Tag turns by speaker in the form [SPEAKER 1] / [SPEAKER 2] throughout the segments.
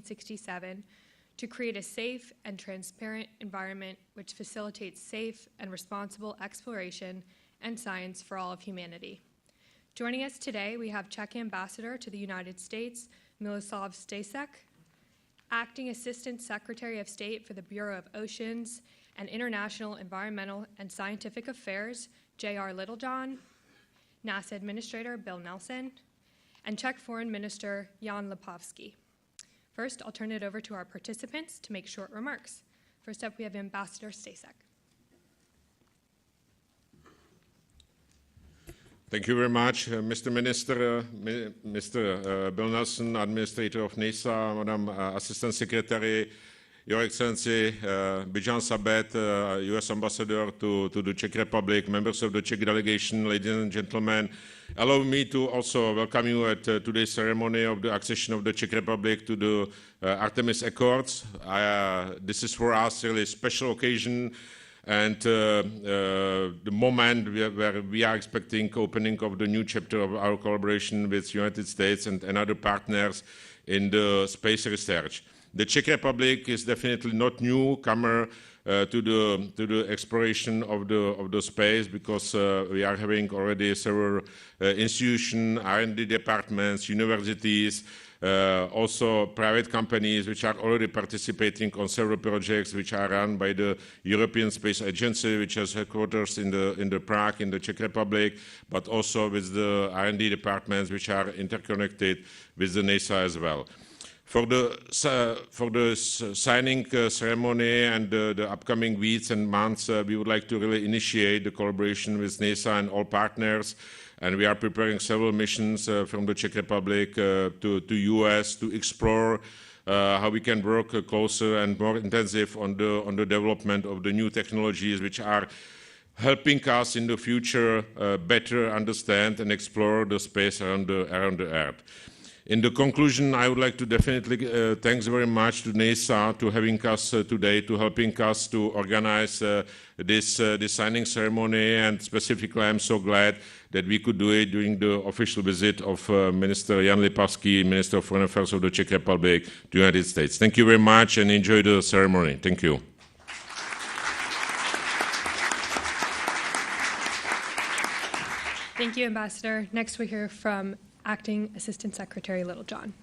[SPEAKER 1] 1967 to create a safe and transparent environment which facilitates safe and responsible exploration and science for all of humanity. Joining us today, we have Czech Ambassador to the United States, Miloslav Stasek, Acting Assistant Secretary of State for the Bureau of Oceans and International Environmental and Scientific Affairs, J.R. Littlejohn, NASA Administrator Bill Nelson, and Czech Foreign Minister Jan Lipavsky. First, I'll turn it over to our participants to make short remarks. First up, we have Ambassador Stasek.
[SPEAKER 2] Thank you very much, Mr. Minister, Mr. Bill Nelson, Administrator of NASA, Madam Assistant Secretary, Your Excellency Bijan Sabet, U.S. Ambassador to the Czech Republic, members of the Czech delegation, ladies and gentlemen. Allow me to also welcome you at today's ceremony of the accession of the Czech Republic to the Artemis Accords. This is for us really a special occasion and the moment where we are expecting opening of the new chapter of our collaboration with the United States and other partners in the space research. The Czech Republic is definitely not newcomer to the exploration of the space, because we are having already several institutions, R&D departments, universities, also private companies which are already participating on several projects which are run by the European Space Agency, which has headquarters in the Prague in the Czech Republic, but also with the R&D departments which are interconnected with the NASA as well. For the signing ceremony and the upcoming weeks and months, we would like to really initiate the collaboration with NASA and all partners, and we are preparing several missions from the Czech Republic to US to explore how we can work closer and more intensive on the development of the new technologies which are helping us in the future better understand and explore the space around the Earth. In the conclusion, I would like to definitely thanks very much to NASA to having us today, to helping us to organize this signing ceremony, and specifically I'm so glad that we could do it during the official visit of Minister Jan Lipavsky, Minister of Foreign Affairs of the Czech Republic, to the United States. Thank you very much and enjoy the ceremony. Thank you.
[SPEAKER 1] Thank you, Ambassador. Next we hear from Acting Assistant Secretary Littlejohn.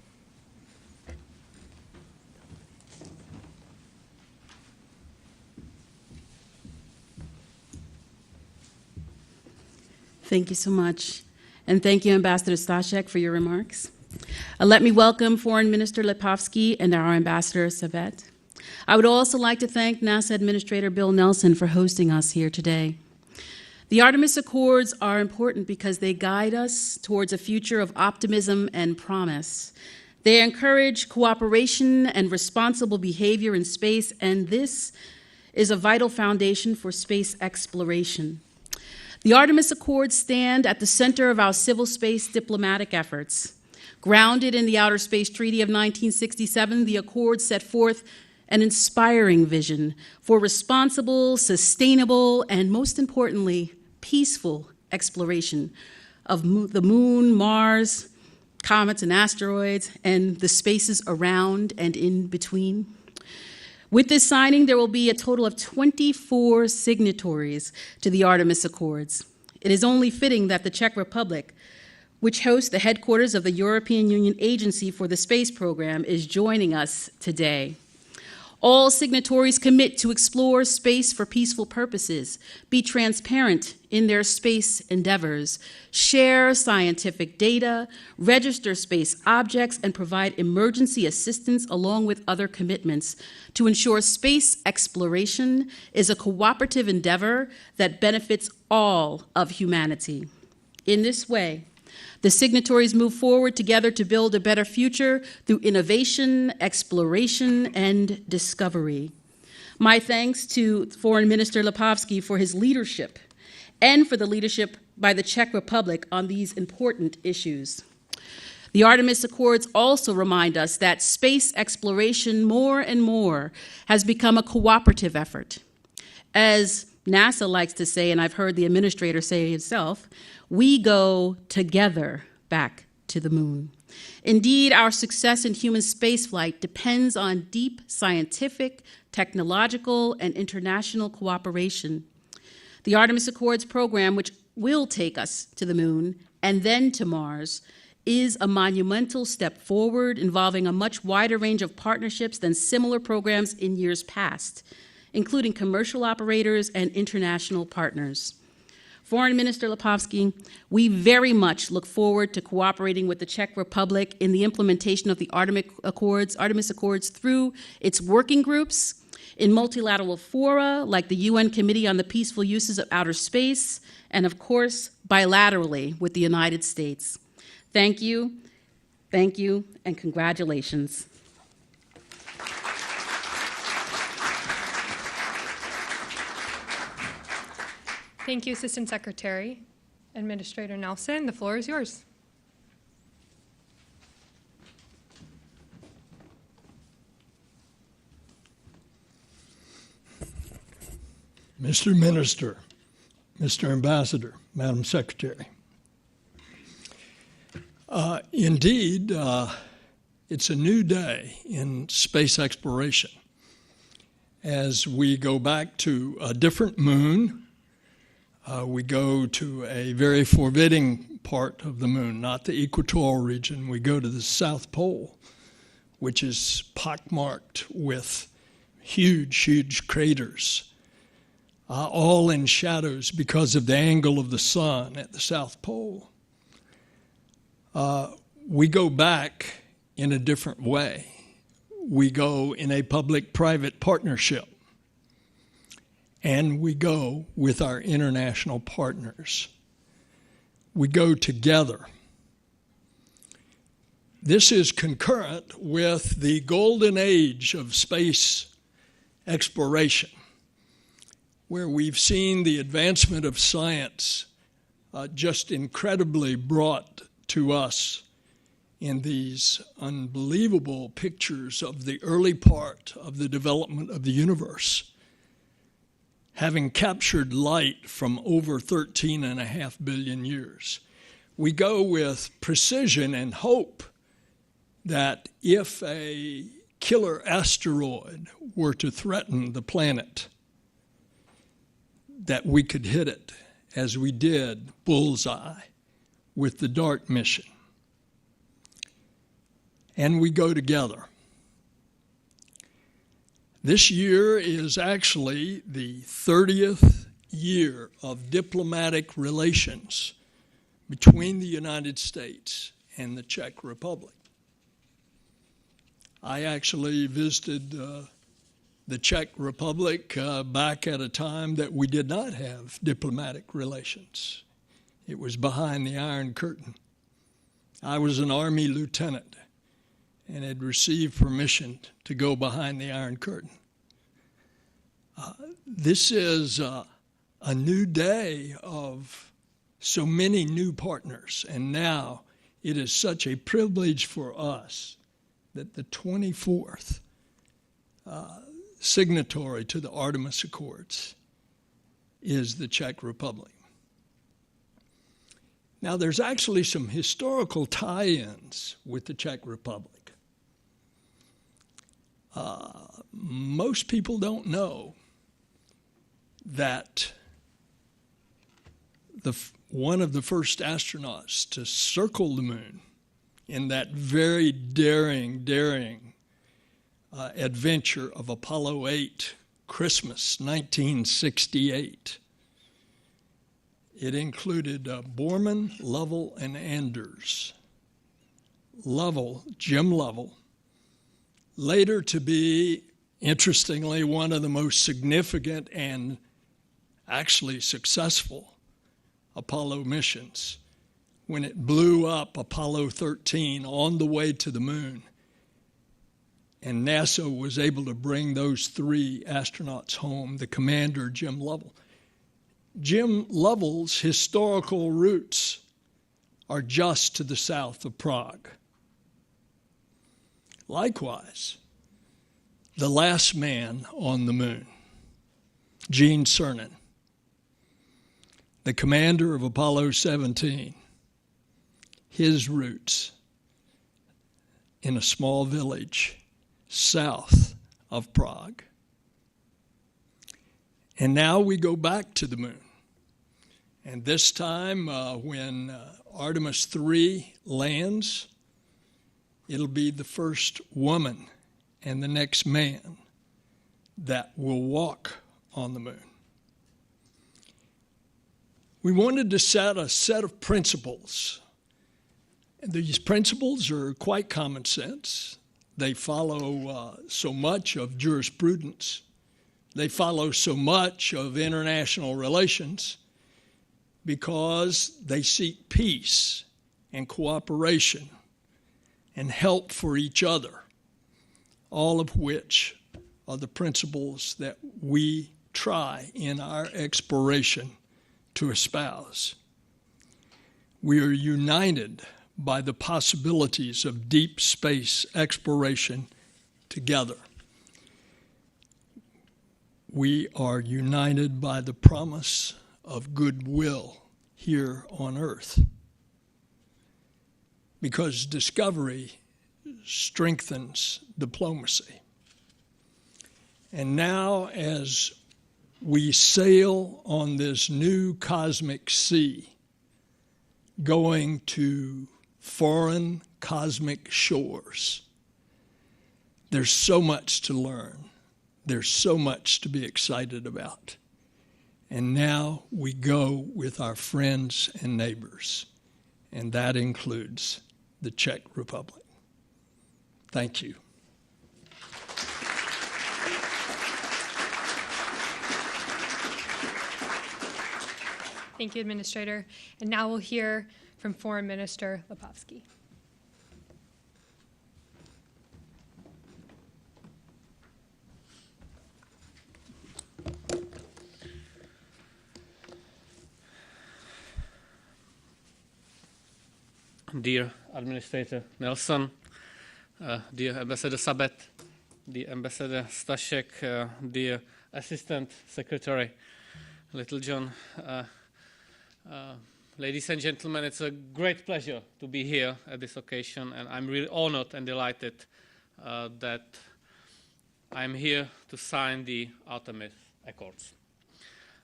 [SPEAKER 3] Thank you so much. And thank you, Ambassador Stasek, for your remarks. Let me welcome Foreign Minister Lipavsky and our Ambassador Sabet. I would also like to thank NASA Administrator Bill Nelson for hosting us here today. The Artemis Accords are important because they guide us towards a future of optimism and promise. They encourage cooperation and responsible behavior in space, and this is a vital foundation for space exploration. The Artemis Accords stand at the center of our civil space diplomatic efforts. Grounded in the Outer Space Treaty of 1967, the Accords set forth an inspiring vision for responsible, sustainable, and most importantly, peaceful exploration of the moon, Mars, comets and asteroids, and the spaces around and in between. With this signing, there will be a total of 24 signatories to the Artemis Accords. It is only fitting that the Czech Republic, which hosts the headquarters of the European Union Agency for the Space Program, is joining us today. All signatories commit to explore space for peaceful purposes, be transparent in their space endeavors, share scientific data, register space objects, and provide emergency assistance along with other commitments to ensure space exploration is a cooperative endeavor that benefits all of humanity. In this way, the signatories move forward together to build a better future through innovation, exploration, and discovery. My thanks to Foreign Minister Lipavsky for his leadership and for the leadership by the Czech Republic on these important issues. The Artemis Accords also remind us that space exploration more and more has become a cooperative effort. As NASA likes to say, and I've heard the administrator say himself, we go together back to the moon. Indeed, our success in human spaceflight depends on deep scientific, technological, and international cooperation. The Artemis Accords program, which will take us to the moon and then to Mars, is a monumental step forward involving a much wider range of partnerships than similar programs in years past, including commercial operators and international partners. Foreign Minister Lipovsky, we very much look forward to cooperating with the Czech Republic in the implementation of the Artemis Accords through its working groups, in multilateral fora like the UN Committee on the Peaceful Uses of Outer Space, and of course, bilaterally with the United States. Thank you, and congratulations.
[SPEAKER 1] Thank you, Assistant Secretary. Administrator Nelson, the floor is yours.
[SPEAKER 4] Mr. Minister, Mr. Ambassador, Madam Secretary. Indeed, it's a new day in space exploration as we go back to a different moon. We go to a very forbidding part of the moon, not the equatorial region. We go to the South Pole, which is pockmarked with huge craters, all in shadows because of the angle of the sun at the South Pole. We go back in a different way. We go in a public-private partnership, and we go with our international partners. We go together. This is concurrent with the golden age of space exploration, where we've seen the advancement of science just incredibly brought to us in these unbelievable pictures of the early part of the development of the universe, having captured light from over 13.5 billion years. We go with precision and hope that if a killer asteroid were to threaten the planet, that we could hit it, as we did bullseye with the DART mission. And we go together. This year is actually the 30th year of diplomatic relations between the United States and the Czech Republic. I actually visited the Czech Republic back at a time that we did not have diplomatic relations. It was behind the Iron Curtain. I was an Army lieutenant and had received permission to go behind the Iron Curtain. This is a new day of so many new partners, and now it is such a privilege for us that the 24th signatory to the Artemis Accords is the Czech Republic. Now, there's actually some historical tie-ins with the Czech Republic. Most people don't know that one of the first astronauts to circle the moon in that very daring adventure of Apollo 8, Christmas 1968. It included Borman, Lovell, and Anders. Lovell, Jim Lovell, later to be, interestingly, one of the most significant and actually successful Apollo missions, when it blew up Apollo 13 on the way to the moon. And NASA was able to bring those 3 astronauts home, the commander, Jim Lovell. Jim Lovell's historical roots are just to the south of Prague. Likewise, the last man on the moon, Gene Cernan, the commander of Apollo 17, his roots in a small village south of Prague. And now we go back to the moon. And this time, when Artemis 3 lands, it'll be the first woman and the next man that will walk on the moon. We wanted to set a set of principles. And these principles are quite common sense. They follow so much of jurisprudence. They follow so much of international relations because they seek peace and cooperation and help for each other, all of which are the principles that we try in our exploration to espouse. We are united by the possibilities of deep space exploration together. We are united by the promise of goodwill here on Earth, because discovery strengthens diplomacy. And now, as we sail on this new cosmic sea, going to foreign cosmic shores, there's so much to learn. There's so much to be excited about. And now we go with our friends and neighbors, and that includes the Czech Republic. Thank you.
[SPEAKER 1] Thank you, Administrator. And now we'll hear from Foreign Minister Lipovsky.
[SPEAKER 5] Dear Administrator Nelson, dear Ambassador Sabet, dear Ambassador Stashek, dear Assistant Secretary Little John, ladies and gentlemen, it's a great pleasure to be here at this occasion, and I'm really honored and delighted that I'm here to sign the Artemis Accords.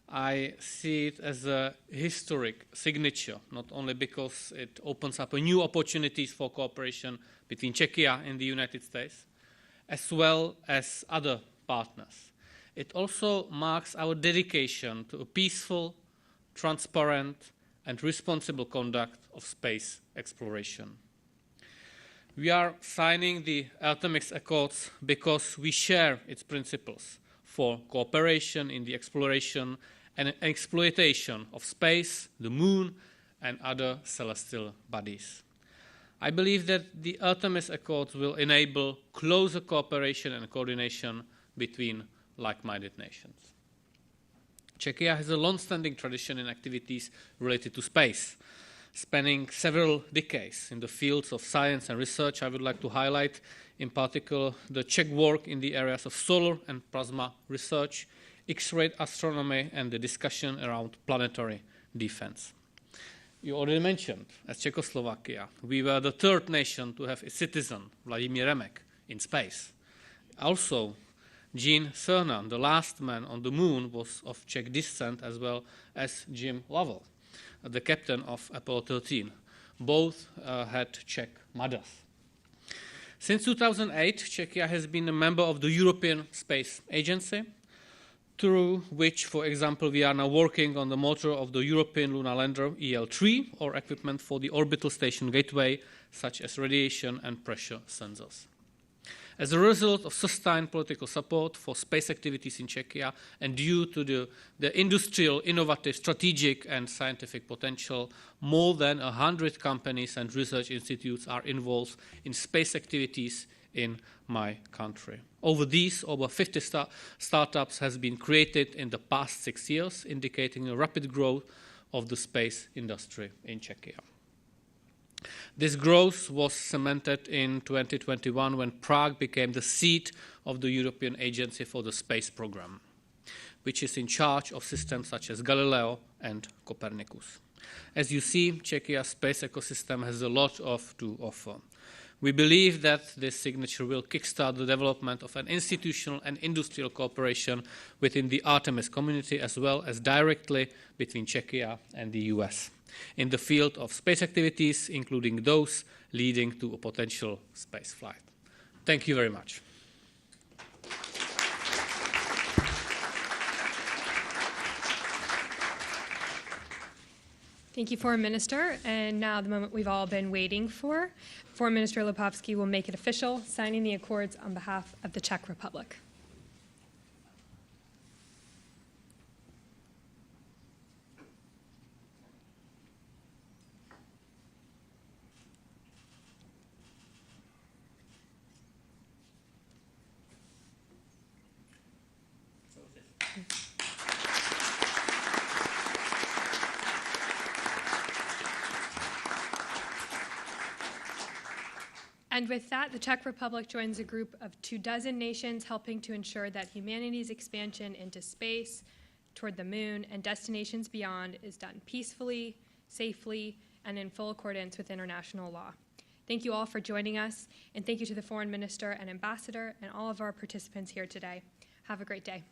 [SPEAKER 5] I see it as a historic signature, not only because it opens up new opportunities for cooperation between Czechia and the United States, as well as other partners. It also marks our dedication to a peaceful, transparent, and responsible conduct of space exploration. We are signing the Artemis Accords because we share its principles for cooperation in the exploration and exploitation of space, the moon, and other celestial bodies. I believe that the Artemis Accords will enable closer cooperation and coordination between like-minded nations. Czechia has a long-standing tradition in activities related to space, spanning several decades in the fields of science and research. I would like to highlight in particular the Czech work in the areas of solar and plasma research, X-ray astronomy, and the discussion around planetary defense. You already mentioned, as Czechoslovakia, we were the third nation to have a citizen, Vladimir Remek, in space. Also, Gene Cernan, the last man on the moon, was of Czech descent, as well as Jim Lovell, the captain of Apollo 13. Both had Czech mothers. Since 2008, Czechia has been a member of the European Space Agency, through which, for example, we are now working on the motor of the European Lunar Lander EL-3 or equipment for the orbital station gateway, such as radiation and pressure sensors. As a result of sustained political support for space activities in Czechia and due to the industrial, innovative, strategic and scientific potential, more than 100 companies and research institutes are involved in space activities in my country. Over 50 startups has been created in the past 6 years, indicating a rapid growth of the space industry in Czechia. This growth was cemented in 2021 when Prague became the seat of the European Agency for the Space Programme, which is in charge of systems such as Galileo and Copernicus. As you see, Czechia's space ecosystem has a lot to offer. We believe that this signature will kickstart the development of an institutional and industrial cooperation within the Artemis community, as well as directly between Czechia and the US, in the field of space activities, including those leading to a potential space flight. Thank you very much.
[SPEAKER 1] Thank you, Foreign Minister. And now the moment we've all been waiting for. Foreign Minister Lipovský will make it official, signing the accords on behalf of the Czech Republic. And with that, the Czech Republic joins a group of 24 nations helping to ensure that humanity's expansion into space, toward the moon, and destinations beyond is done peacefully, safely, and in full accordance with international law. Thank you all for joining us, and thank you to the Foreign Minister and Ambassador and all of our participants here today. Have a great day.